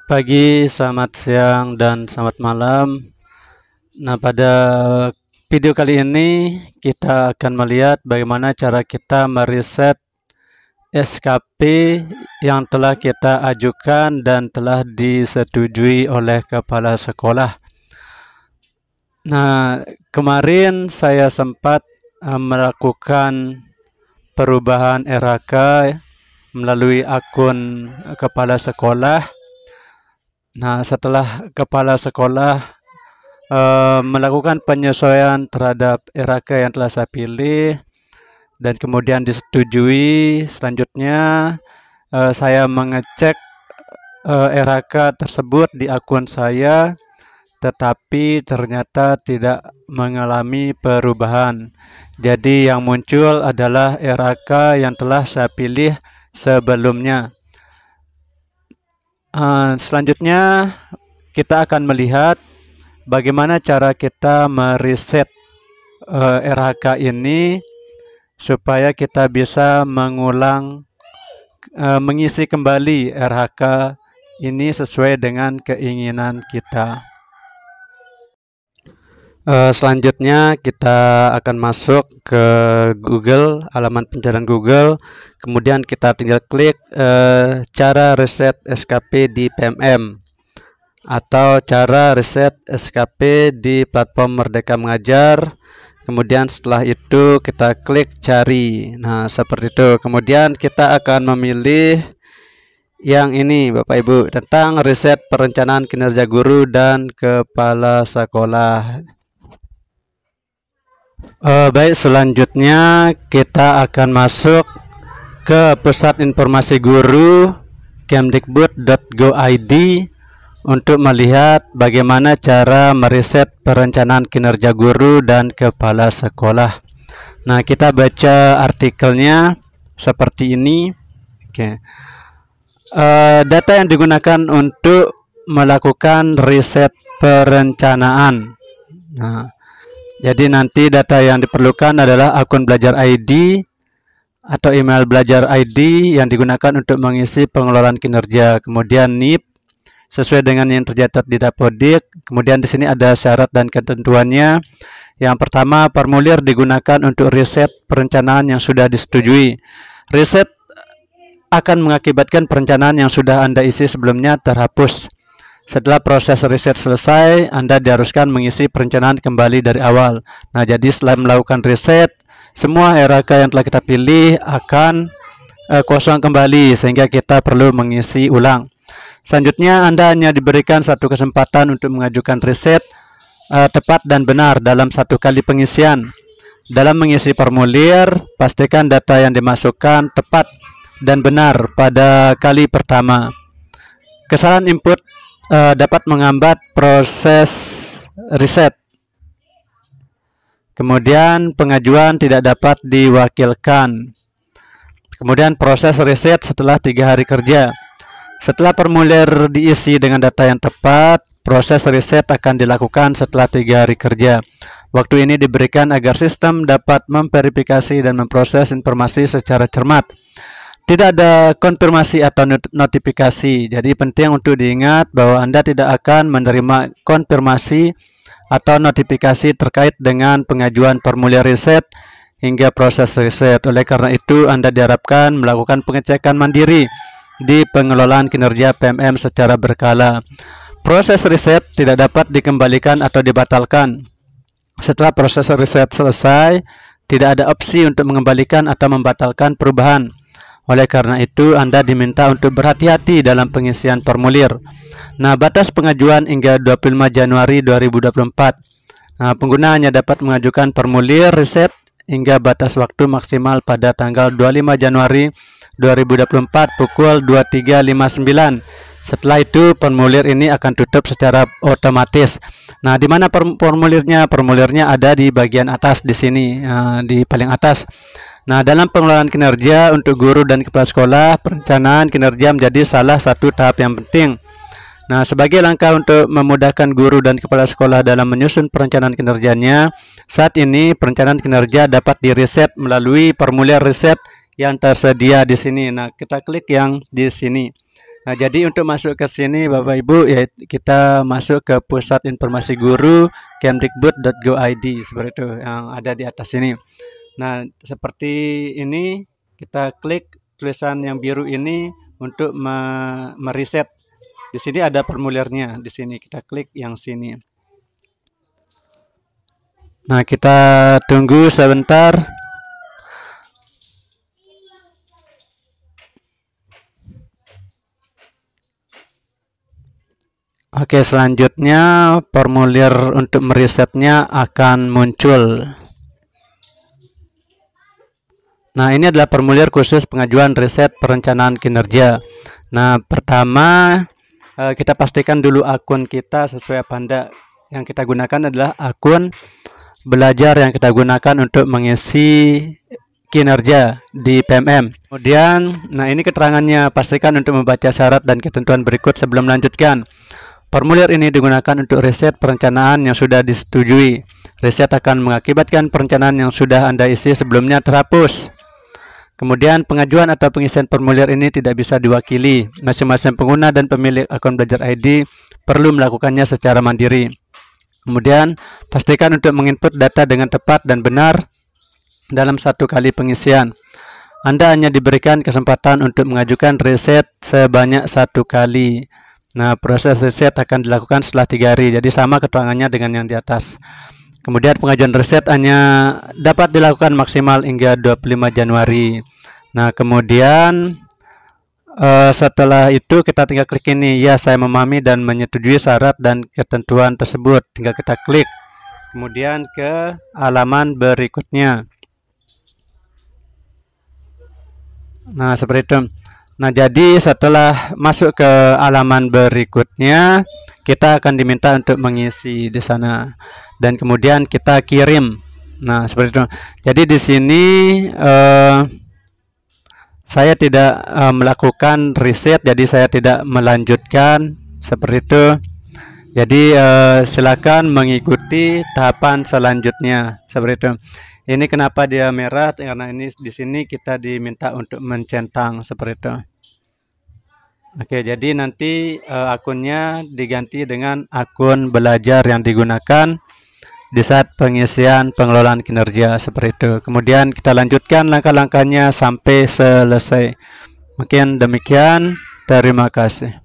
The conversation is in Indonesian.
Pagi, selamat siang, dan selamat malam. Nah, pada video kali ini kita akan melihat bagaimana cara kita mereset SKP yang telah kita ajukan dan telah disetujui oleh kepala sekolah. Nah, kemarin saya sempat melakukan perubahan RHK melalui akun kepala sekolah. Nah, setelah kepala sekolah melakukan penyesuaian terhadap RHK yang telah saya pilih dan kemudian disetujui, selanjutnya saya mengecek RHK tersebut di akun saya, tetapi ternyata tidak mengalami perubahan. Jadi yang muncul adalah RHK yang telah saya pilih sebelumnya. Selanjutnya kita akan melihat bagaimana cara kita mereset RHK ini supaya kita bisa mengisi kembali RHK ini sesuai dengan keinginan kita. Selanjutnya kita akan masuk ke Google, halaman pencarian Google, kemudian kita tinggal klik cara reset SKP di PMM atau cara reset SKP di platform Merdeka Mengajar. Kemudian setelah itu kita klik cari. Nah, seperti itu. Kemudian kita akan memilih yang ini, Bapak Ibu, tentang riset perencanaan kinerja guru dan kepala sekolah. Baik, selanjutnya kita akan masuk ke Pusat Informasi Guru kemdikbud.go.id untuk melihat bagaimana cara mereset perencanaan kinerja guru dan kepala sekolah. Nah, kita baca artikelnya seperti ini. Oke. Data yang digunakan untuk melakukan riset perencanaan. Nah, jadi nanti data yang diperlukan adalah akun belajar ID atau email belajar ID yang digunakan untuk mengisi pengelolaan kinerja. Kemudian NIP sesuai dengan yang tercatat di Dapodik. Kemudian di sini ada syarat dan ketentuannya. Yang pertama, formulir digunakan untuk riset perencanaan yang sudah disetujui. Riset akan mengakibatkan perencanaan yang sudah Anda isi sebelumnya terhapus. Setelah proses riset selesai, Anda diharuskan mengisi perencanaan kembali dari awal. Nah, jadi setelah melakukan riset, semua RHK yang telah kita pilih akan kosong kembali, sehingga kita perlu mengisi ulang. Selanjutnya, Anda hanya diberikan satu kesempatan untuk mengajukan riset tepat dan benar dalam satu kali pengisian. Dalam mengisi formulir, pastikan data yang dimasukkan tepat dan benar pada kali pertama. Kesalahan input dapat menghambat proses riset. Kemudian pengajuan tidak dapat diwakilkan. Kemudian proses riset setelah 3 hari kerja. Setelah formulir diisi dengan data yang tepat, proses riset akan dilakukan setelah 3 hari kerja. Waktu ini diberikan agar sistem dapat memverifikasi dan memproses informasi secara cermat. Tidak ada konfirmasi atau notifikasi, jadi penting untuk diingat bahwa Anda tidak akan menerima konfirmasi atau notifikasi terkait dengan pengajuan formulir riset hingga proses riset. Oleh karena itu, Anda diharapkan melakukan pengecekan mandiri di pengelolaan kinerja PMM secara berkala. Proses riset tidak dapat dikembalikan atau dibatalkan. Setelah proses riset selesai, tidak ada opsi untuk mengembalikan atau membatalkan perubahan. Oleh karena itu, Anda diminta untuk berhati-hati dalam pengisian formulir. Nah, batas pengajuan hingga 25 Januari 2024. Nah, pengguna hanya dapat mengajukan formulir riset hingga batas waktu maksimal pada tanggal 25 Januari 2024 pukul 23.59. Setelah itu, formulir ini akan tutup secara otomatis. Nah, di mana formulirnya? Formulirnya ada di bagian atas di sini, di paling atas. Nah, dalam pengelolaan kinerja untuk guru dan kepala sekolah, perencanaan kinerja menjadi salah satu tahap yang penting. Nah, sebagai langkah untuk memudahkan guru dan kepala sekolah dalam menyusun perencanaan kinerjanya, saat ini perencanaan kinerja dapat direset melalui formulir riset yang tersedia di sini. Nah, kita klik yang di sini. Nah, jadi untuk masuk ke sini Bapak Ibu ya kita masuk ke Pusat Informasi Guru kemdikbud.go.id seperti itu yang ada di atas ini. Nah, seperti ini kita klik tulisan yang biru ini untuk meriset. Di sini ada formulirnya. Di sini kita klik yang sini. Nah, kita tunggu sebentar. Oke, selanjutnya formulir untuk merisetnya akan muncul. Nah, ini adalah formulir khusus pengajuan riset perencanaan kinerja. Nah, pertama kita pastikan dulu akun kita sesuai apa enggak. Yang kita gunakan adalah akun belajar yang kita gunakan untuk mengisi kinerja di PMM. Kemudian, nah ini keterangannya, pastikan untuk membaca syarat dan ketentuan berikut sebelum melanjutkan. Formulir ini digunakan untuk riset perencanaan yang sudah disetujui. Riset akan mengakibatkan perencanaan yang sudah Anda isi sebelumnya terhapus. Kemudian pengajuan atau pengisian formulir ini tidak bisa diwakili. Masing-masing pengguna dan pemilik akun Belajar ID perlu melakukannya secara mandiri. Kemudian pastikan untuk menginput data dengan tepat dan benar dalam satu kali pengisian. Anda hanya diberikan kesempatan untuk mengajukan riset sebanyak satu kali. Nah, proses riset akan dilakukan setelah 3 hari. Jadi sama keterangannya dengan yang di atas. Kemudian pengajuan riset hanya dapat dilakukan maksimal hingga 25 Januari. Nah, kemudian setelah itu kita tinggal klik ini, ya saya memahami dan menyetujui syarat dan ketentuan tersebut. Tinggal kita klik. Kemudian ke halaman berikutnya. Nah, seperti itu. Nah, jadi setelah masuk ke halaman berikutnya, kita akan diminta untuk mengisi di sana dan kemudian kita kirim. Nah, seperti itu. Jadi di sini saya tidak melakukan riset, jadi saya tidak melanjutkan seperti itu. Jadi silakan mengikuti tahapan selanjutnya seperti itu. Ini kenapa dia merah? Karena ini di sini kita diminta untuk mencentang seperti itu. Oke, jadi nanti akunnya diganti dengan akun belajar yang digunakan di saat pengisian pengelolaan kinerja seperti itu. Kemudian kita lanjutkan langkah-langkahnya sampai selesai. Mungkin demikian. Terima kasih.